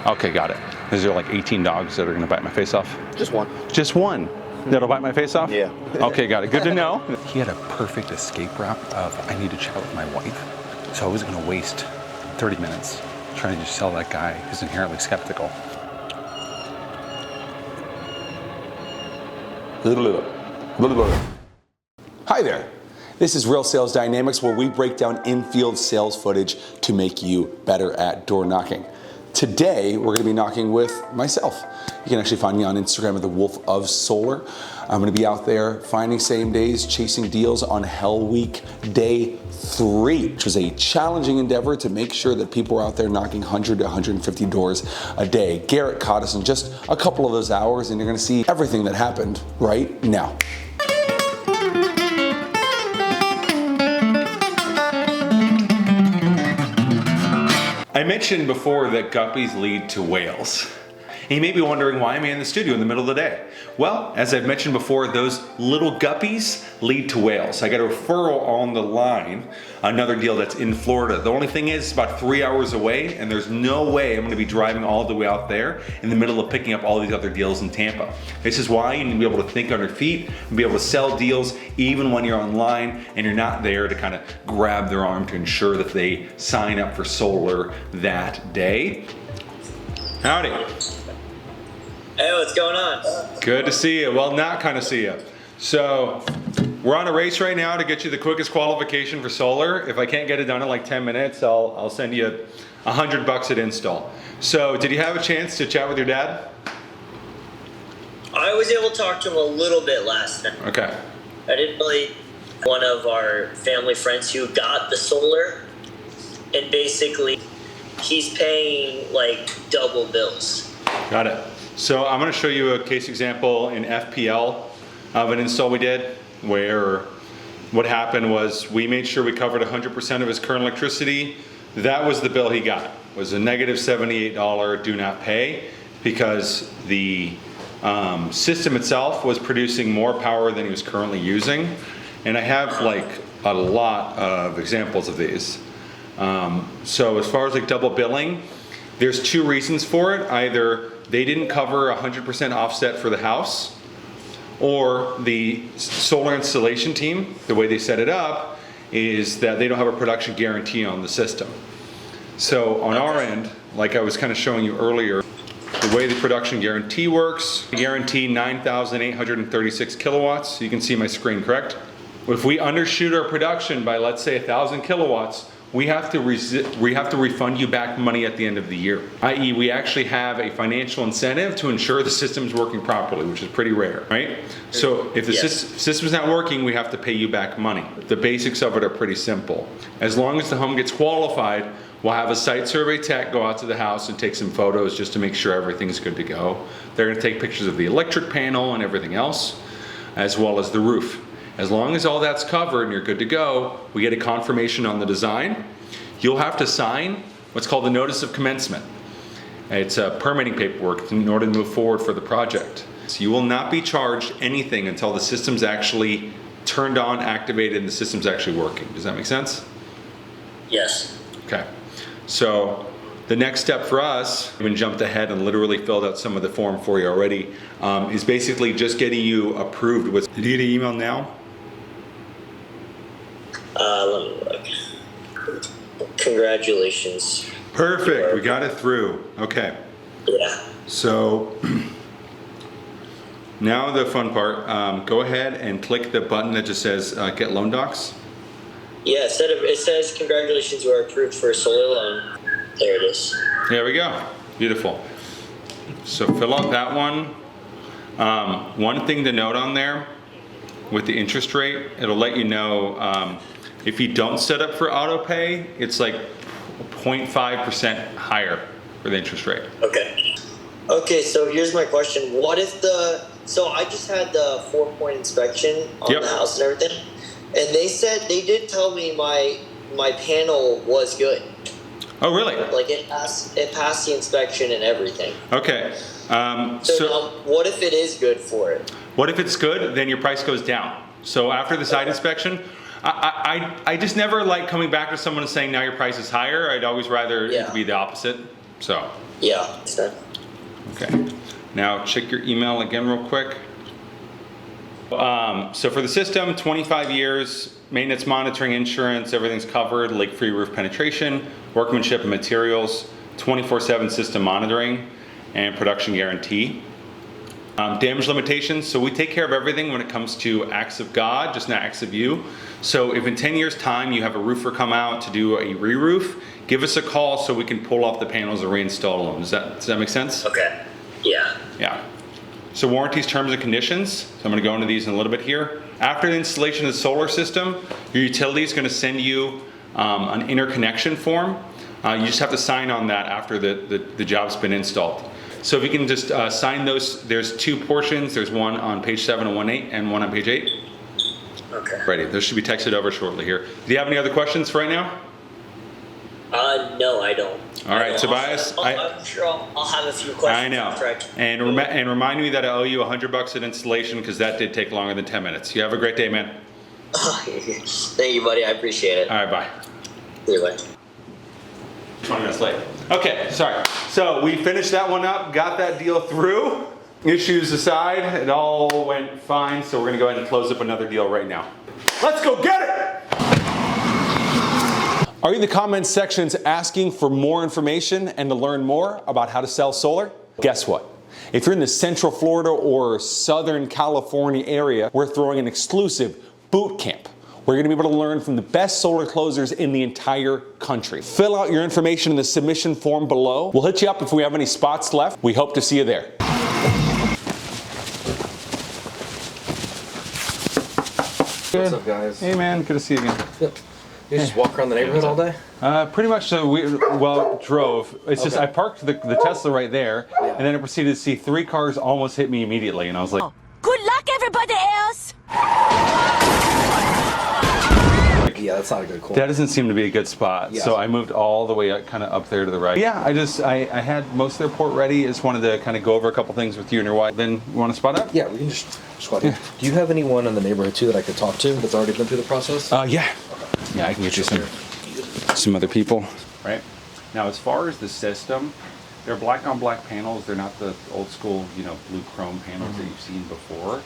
Okay, got it. Is there like 18 dogs that are gonna bite my face off? Just one. Just one? That'll bite my face off? Yeah. Okay, got it. Good to know. He had a perfect escape route of, I need to chat with my wife. So I was gonna waste 30 minutes trying to just sell that guy who's inherently skeptical. Hi there. This is Real Sales Dynamics, where we break down in-field sales footage to make you better at door knocking. Today, we're gonna be knocking with myself. You can actually find me on Instagram at the Wolf of Solar. I'm gonna be out there finding same days, chasing deals on Hell Week Day 3, which was a challenging endeavor to make sure that people were out there knocking 100 to 150 doors a day. Garrett caught us in just a couple of those hours, and you're gonna see everything that happened right now. I mentioned before that guppies lead to whales. And you may be wondering, why am I in the studio in the middle of the day? Well, as I've mentioned before, those little guppies lead to whales. I got a referral on the line, another deal that's in Florida. The only thing is, it's about 3 hours away, and there's no way I'm gonna be driving all the way out there in the middle of picking up all these other deals in Tampa. This is why you need to be able to think on your feet and be able to sell deals even when you're online and you're not there to kind of grab their arm to ensure that they sign up for solar that day. Howdy. Hey, what's going on? Good to see you. Well, not kind of see you. So we're on a race right now to get you the quickest qualification for solar. If I can't get it done in like 10 minutes, I'll send you $100 at install. So did you have a chance to chat with your dad? I was able to talk to him a little bit last time. Okay. I didn't really. One of our family friends who got the solar, and basically he's paying like double bills. Got it. So I'm going to show you a case example in FPL of an install we did, where what happened was we made sure we covered 100% of his current electricity. That was the bill he got, was a negative $78 do not pay, because the system itself was producing more power than he was currently using. And I have like a lot of examples of these. So as far as like double billing, there's two reasons for it. Either they didn't cover 100% offset for the house, or the solar installation team, the way they set it up is that they don't have a production guarantee on the system. So on our end, like I was kind of showing you earlier, the way the production guarantee works, we guarantee 9,836 kilowatts. You can see my screen, correct? If we undershoot our production by, let's say, 1,000 kilowatts, we have to refund you back money at the end of the year. I.e., we actually have a financial incentive to ensure the system's working properly, which is pretty rare, right? So if the system's not working, we have to pay you back money. The basics of it are pretty simple. As long as the home gets qualified, we'll have a site survey tech go out to the house and take some photos just to make sure everything's good to go. They're gonna take pictures of the electric panel and everything else, as well as the roof. As long as all that's covered and you're good to go, we get a confirmation on the design. You'll have to sign what's called the notice of commencement. It's a permitting paperwork in order to move forward for the project. So you will not be charged anything until the system's actually turned on, activated, and the system's actually working. Does that make sense? Yes. Okay. So the next step for us, we even jumped ahead and literally filled out some of the form for you already, is basically just getting you approved with. Did you get an email now? Let me look. Congratulations. Perfect, we got it through. Okay. Yeah. So now the fun part, go ahead and click the button that just says get loan docs. Yeah, it says congratulations, you are approved for a solar loan. There it is. There we go, beautiful. So fill out that one. One thing to note on there, with the interest rate, it'll let you know if you don't set up for auto pay, it's like 0.5% higher for the interest rate. Okay. Okay, so here's my question. What if so I just had the 4-point inspection on the house and everything, and they did tell me my panel was good. Oh, really? Like it passed the inspection and everything. Okay. So now, what if it is good for it? What if it's good? Then your price goes down. So after the site inspection, I just never like coming back to someone and saying now your price is higher. I'd always rather it be the opposite. So. Yeah. It's done. Okay. Now check your email again real quick. So for the system, 25 years, maintenance, monitoring, insurance, everything's covered, leak-free roof penetration, workmanship and materials, 24/7 system monitoring, and production guarantee. Damage limitations, so we take care of everything when it comes to acts of God, just not acts of you. So if in 10 years time you have a roofer come out to do a re-roof, give us a call so we can pull off the panels and reinstall them. Does that make sense? Okay. Yeah. Yeah. So warranties, terms and conditions. So I'm going to go into these in a little bit here. After the installation of the solar system, your utility is going to send you an interconnection form. You just have to sign on that after the job's been installed. So if you can just sign those, there's 2 portions. There's one on page 7 and 1/8 and one on page 8. Okay. Ready. Those should be texted over shortly here. Do you have any other questions for right now? No, I don't. All right, Tobias. I'm sure I'll have a few questions. I know. And remind me that I owe you $100 at installation because that did take longer than 10 minutes. You have a great day, man. Thank you, buddy. I appreciate it. All right, bye. See you, bye. 20 minutes late. Okay, sorry. So we finished that one up, got that deal through. Issues aside, it all went fine. So we're gonna go ahead and close up another deal right now. Let's go get it! Are you in the comments sections asking for more information and to learn more about how to sell solar? Guess what? If you're in the Central Florida or Southern California area, we're throwing an exclusive boot camp. We're gonna be able to learn from the best solar closers in the entire country. Fill out your information in the submission form below. We'll hit you up if we have any spots left. We hope to see you there. What's up, guys? Hey man, good to see you again. Yep. You just walk around the neighborhood all day? Pretty much so. We drove. It's just I parked the Tesla right there, and then I proceeded to see 3 cars almost hit me immediately, and I was like, Good luck, everybody else! Yeah, that's not a good call. that doesn't seem to be a good spot. Yeah. So I moved all the way up, kind of up there to the right. Yeah, I had most of the report ready. I just wanted to kind of go over a couple things with you and your wife. Then you want to spot up? Yeah, we can just squat in. Do you have anyone in the neighborhood too that I could talk to that's already been through the process? Yeah. Yeah, I can get you some other people. Right. Now, as far as the system, they're black on black panels. They're not the old school, blue chrome panels that you've seen before.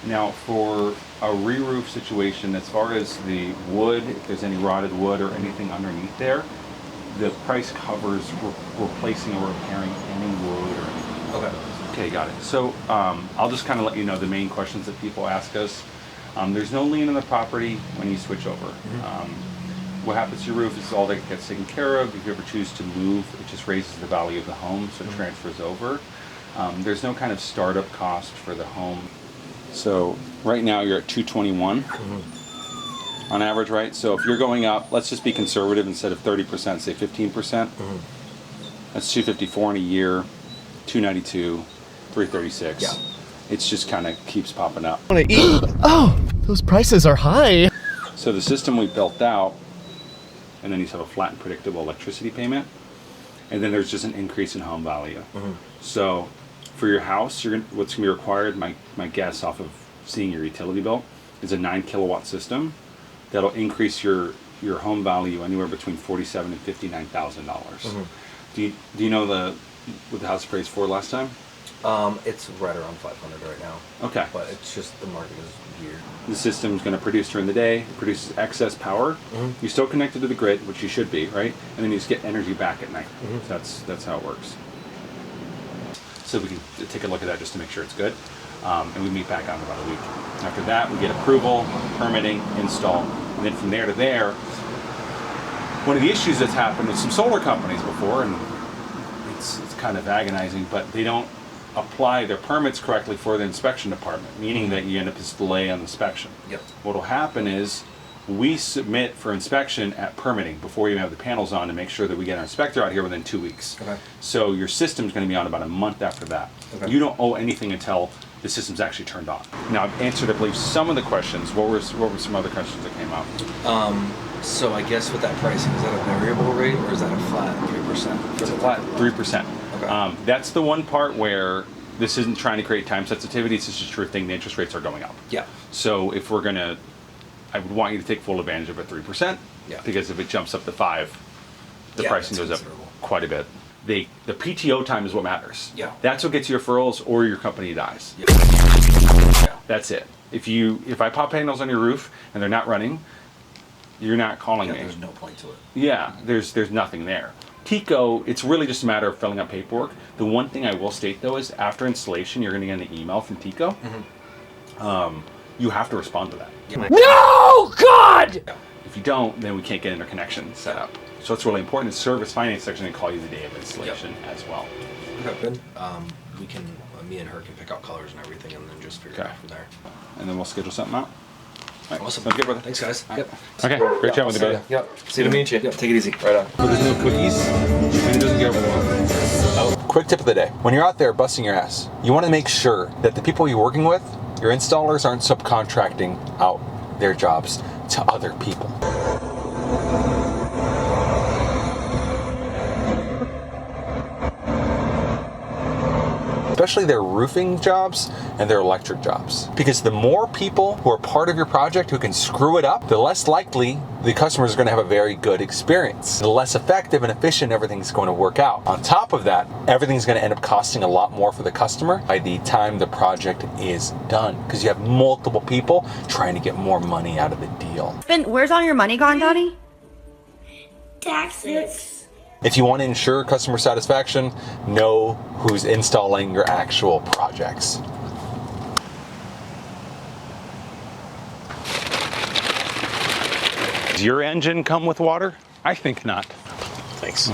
Now, for a re-roof situation, as far as the wood, if there's any rotted wood or anything underneath there, the price covers replacing or repairing any wood or anything. Okay. Okay, got it. So I'll just kind of let you know the main questions that people ask us. There's no lien on the property when you switch over. What happens to your roof is all that gets taken care of. If you ever choose to move, it just raises the value of the home, so it transfers over. There's no kind of startup cost for the home. So right now you're at 221 on average, right? So if you're going up, let's just be conservative, instead of 30%, say 15%. That's 254 in a year, 292, 336. Yeah. It's just kind of keeps popping up. Want to eat? Oh, those prices are high. So the system we built out, and then you have a flat and predictable electricity payment, and then there's just an increase in home value. So for your house, what's going to be required, my guess off of seeing your utility bill, is a 9 kilowatt system that'll increase your home value anywhere between $47,000 and $59,000. Do you know what the house appraised for last time? It's right around 500 right now. Okay. But it's just the market is weird. The system's going to produce during the day, produces excess power. You're still connected to the grid, which you should be, right? And then you just get energy back at night. That's how it works. So we can take a look at that just to make sure it's good. And we meet back on in about a week. After that, we get approval, permitting, install. And then from there to there, one of the issues that's happened with some solar companies before, and it's kind of agonizing, but they don't apply their permits correctly for the inspection department, meaning that you end up with this delay on inspection. Yep. What will happen is we submit for inspection at permitting before you have the panels on to make sure that we get our inspector out here within 2 weeks. Okay. So your system's going to be on about a month after that. Okay. You don't owe anything until the system's actually turned on. Now, I've answered, I believe, some of the questions. What were some other questions that came up? So I guess with that pricing, is that a variable rate or is that a flat 3%? It's a flat 3%. Okay. That's the one part where this isn't trying to create time sensitivity. It's just a true thing. The interest rates are going up. Yeah. So if we're gonna, I would want you to take full advantage of a 3%. Yeah. Because if it jumps up to 5, the pricing it's goes up. considerable. quite a bit. The PTO time is what matters. Yeah. That's what gets you referrals or your company dies. Yeah. That's it. If I pop panels on your roof and they're not running, you're not calling me. There's no point to it. Yeah, there's nothing there. Tico, it's really just a matter of filling out paperwork. The one thing I will state though is after installation, you're going to get an email from Tico. You have to respond to that. No, God! If you don't, then we can't get interconnection set up. So it's really important. The service finance section can call you the day of installation as well. Okay, good. We can, me and her can pick out colors and everything, and then just figure it out from there. And then we'll schedule something out. All right. Awesome. Sounds good, brother. Thanks, guys. Yep. Okay, great chatting with you, buddy. Yep. See you to meet you. Yep. Take it easy. Right on. So there's no cookies, and it doesn't get overwhelmed. Quick tip of the day. When you're out there busting your ass, you want to make sure that the people you're working with, your installers, aren't subcontracting out their jobs to other people. Especially their roofing jobs and their electric jobs. Because the more people who are part of your project who can screw it up, the less likely the customers are going to have a very good experience. The less effective and efficient everything's going to work out. On top of that, everything's going to end up costing a lot more for the customer by the time the project is done. Because you have multiple people trying to get more money out of the deal. Where's all your money gone, Daddy? Taxes. If you want to ensure customer satisfaction, know who's installing your actual projects. Does your engine come with water? I think not. Thanks.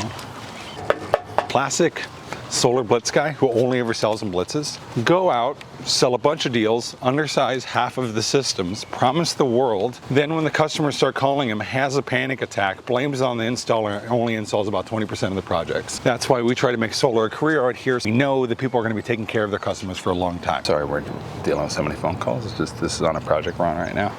Classic solar blitz guy who only ever sells in blitzes. Go out, sell a bunch of deals, undersize half of the systems, promise the world. Then when the customers start calling him, has a panic attack, blames on the installer, and only installs about 20% of the projects. That's why we try to make solar a career out here. So we know that people are going to be taking care of their customers for a long time. Sorry, we're dealing with so many phone calls. It's just, this is on a project we're on right now.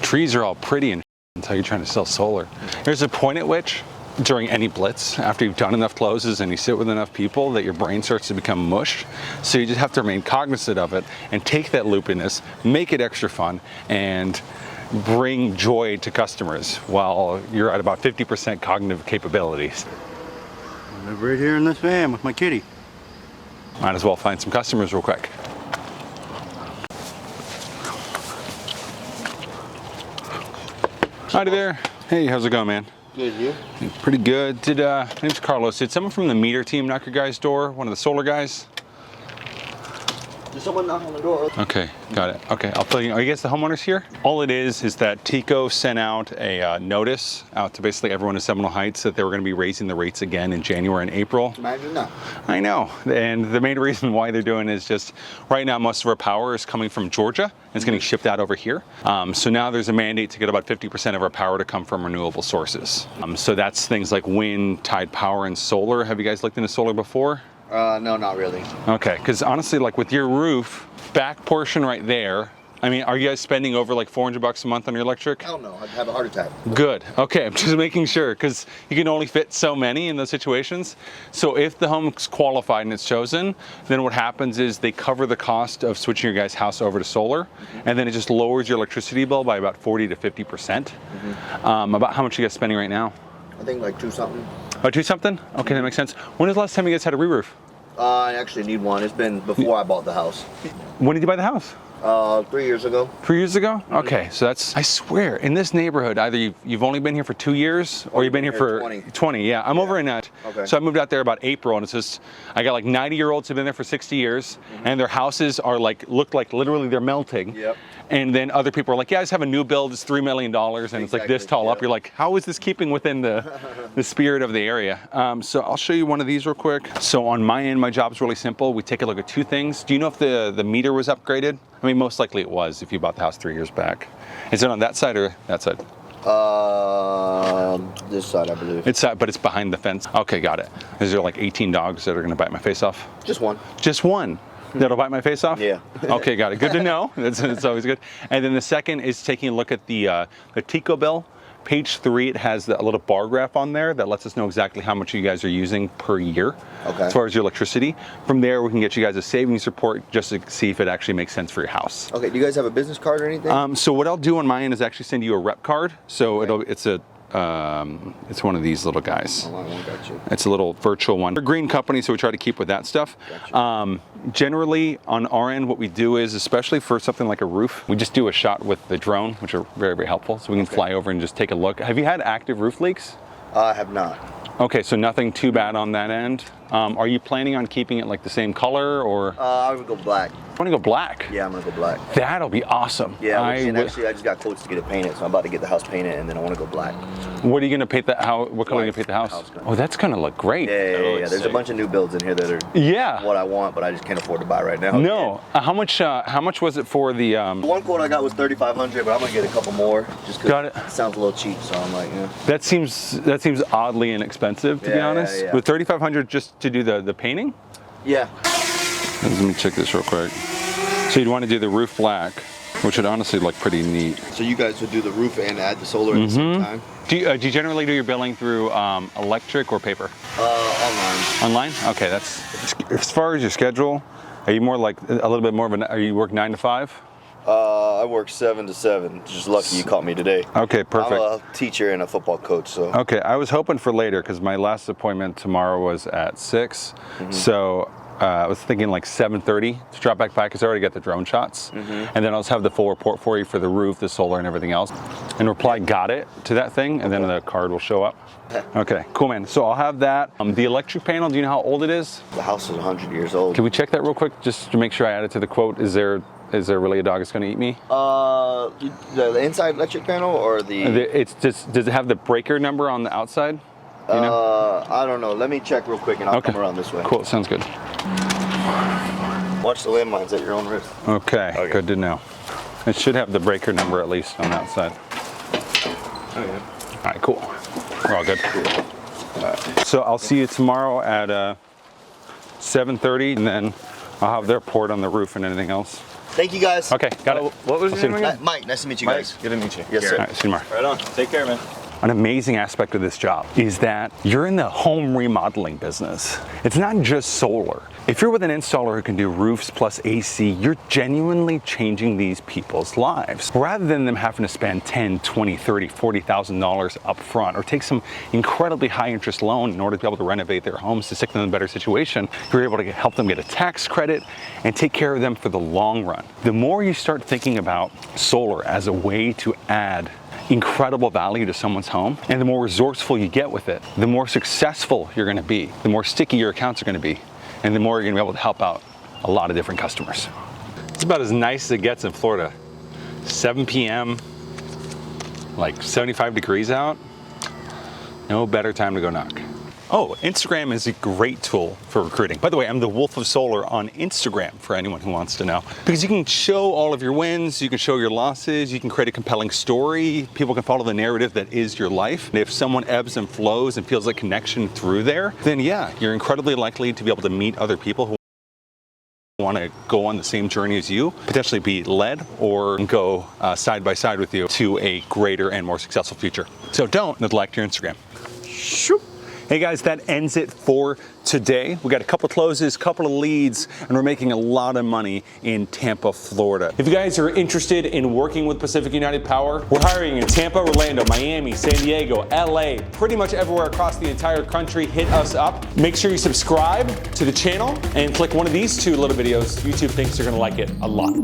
Trees are all pretty and until you're trying to sell solar. There's a point at which, during any blitz, after you've done enough closes and you sit with enough people, that your brain starts to become mush. So you just have to remain cognizant of it and take that loopiness, make it extra fun, and bring joy to customers while you're at about 50% cognitive capabilities. I live right here in this van with my kitty. Might as well find some customers real quick. Howdy there. Hey, how's it going, man? Good, you? Pretty good. My name's Carlos. Did someone from the meter team knock your guy's door? One of the solar guys? Did someone knock on the door? Okay, got it. Okay, I'll tell you. Are you guys the homeowners here? All it is that Tico sent out a notice out to basically everyone in Seminole Heights that they were going to be raising the rates again in January and April. Imagine that. I know, and the main reason why they're doing it is just right now most of our power is coming from Georgia and it's getting shipped out over here. So now there's a mandate to get about 50% of our power to come from renewable sources. So that's things like wind, tide power, and solar. Have you guys looked into solar before? No, not really. Okay, because honestly, like with your roof, back portion right there, I mean, are you guys spending over like $400 a month on your electric? Hell no, I'd have a heart attack. Good. Okay, I'm just making sure because you can only fit so many in those situations. So if the home's qualified and it's chosen, then what happens is they cover the cost of switching your guys' house over to solar, and then it just lowers your electricity bill by about 40 to 50%. About how much are you guys spending right now? I think like 2 something. Oh, 2 something? Okay, that makes sense. When was the last time you guys had a re-roof? I actually need one. It's been before I bought the house. When did you buy the house? 3 years ago. 3 years ago? Okay, so that's, I swear, in this neighborhood, either you've only been here for 2 years or you've been here for 20. Yeah, I'm over in that. Okay. So I moved out there about April, and it's just, I got like 90-year-olds who've been there for 60 years, and their houses are like, look like literally they're melting. Yep. And then other people are like, yeah, I just have a new build, it's $3 million, and it's like this tall up. You're like, how is this keeping within the spirit of the area? So I'll show you one of these real quick. So on my end, my job's really simple. We take a look at 2 things. Do you know if the meter was upgraded? I mean, most likely it was if you bought the house 3 years back. Is it on that side or that side? This side, I believe. It's but it's behind the fence. Okay, got it. Is there like 18 dogs that are gonna bite my face off? Just one. Just one? That'll bite my face off? Yeah. Okay, got it. Good to know. It's always good. And then the second is taking a look at the Tico bill, Page 3, it has a little bar graph on there that lets us know exactly how much you guys are using per year as far as your electricity. From there, we can get you guys a savings report just to see if it actually makes sense for your house. Okay, do you guys have a business card or anything? So what I'll do on my end is actually send you a rep card. So it's one of these little guys. Oh, I got you. It's a little virtual one. We're a green company, so we try to keep with that stuff. Gotcha. Generally, on our end, what we do is, especially for something like a roof, we just do a shot with the drone, which are very, very helpful. So we can fly over and just take a look. Have you had active roof leaks? I have not. Okay, so nothing too bad on that end. Are you planning on keeping it like the same color, or? I would go black. I want to go black. Yeah, I'm gonna go black. That'll be awesome. Yeah, actually, I just got quotes to get it painted, so I'm about to get the house painted, and then I want to go black. What are you gonna paint that house? What color are you gonna paint the house? Oh, that's gonna look great. Yeah. There's a bunch of new builds in here that are what I want, but I just can't afford to buy right now. No. How much was it for the? One quote I got was $3,500, but I'm gonna get a couple more just Got because it. it sounds a little cheap. So I'm like, yeah. That seems oddly inexpensive, to be honest. Yeah. With $3,500 just to do the painting. Yeah. Let me check this real quick. So you'd want to do the roof black, which would honestly look pretty neat. So you guys would do the roof and add the solar at the same time? Do you generally do your billing through electric or paper? Online. Online? Okay, that's as far as your schedule. Are you more like a little bit more of are you work 9 to 5? I work 7 to 7. Just lucky you caught me today. Okay, perfect. I'm a teacher and a football coach, so. Okay, I was hoping for later because my last appointment tomorrow was at 6. So I was thinking like 7:30 to drop back by because I already got the drone shots. And then I'll just have the full report for you for the roof, the solar, and everything else. And reply got it to that thing, and then the card will show up. Okay, cool, man. So I'll have that. The electric panel, do you know how old it is? The house is 100 years old. Can we check that real quick just to make sure I add it to the quote? Is there really a dog that's going to eat me? The inside electric panel or Does it have the breaker number on the outside? You know? I don't know. Let me check real quick and I'll come around this way. Cool, sounds good. Watch the landmines at your own risk. Okay, good to know. It should have the breaker number at least on that side. Oh yeah. All right, cool. We're all good. So I'll see you tomorrow at 7:30, and then I'll have their report on the roof and anything else. Thank you guys. Okay, got it. What was your name again? Mike, nice to meet you guys. Good to meet you. Yes, sir. All right, see you tomorrow. Right on. Take care, man. An amazing aspect of this job is that you're in the home remodeling business. It's not just solar. If you're with an installer who can do roofs plus AC, you're genuinely changing these people's lives. Rather than them having to spend $10, $20, $30, $40,000 up front or take some incredibly high interest loan in order to be able to renovate their homes to stick them in a better situation, you're able to help them get a tax credit and take care of them for the long run. The more you start thinking about solar as a way to add incredible value to someone's home, and the more resourceful you get with it, the more successful you're gonna be, the more sticky your accounts are gonna be, and the more you're gonna be able to help out a lot of different customers. It's about as nice as it gets in Florida. 7 p.m., like 75 degrees out. No better time to go knock. Oh, Instagram is a great tool for recruiting. By the way, I'm the Wolf of Solar on Instagram for anyone who wants to know. Because you can show all of your wins, you can show your losses, you can create a compelling story. People can follow the narrative that is your life. And if someone ebbs and flows and feels a connection through there, then yeah, you're incredibly likely to be able to meet other people who want to go on the same journey as you, potentially be led or go side by side with you to a greater and more successful future. So don't neglect your Instagram. Shoop. Hey guys, that ends it for today. We got a couple closes, couple of leads, and we're making a lot of money in Tampa, Florida. If you guys are interested in working with Pacific United Power, we're hiring in Tampa, Orlando, Miami, San Diego, LA, pretty much everywhere across the entire country. Hit us up. Make sure you subscribe to the channel and click one of these two little videos. YouTube thinks you're gonna like it a lot.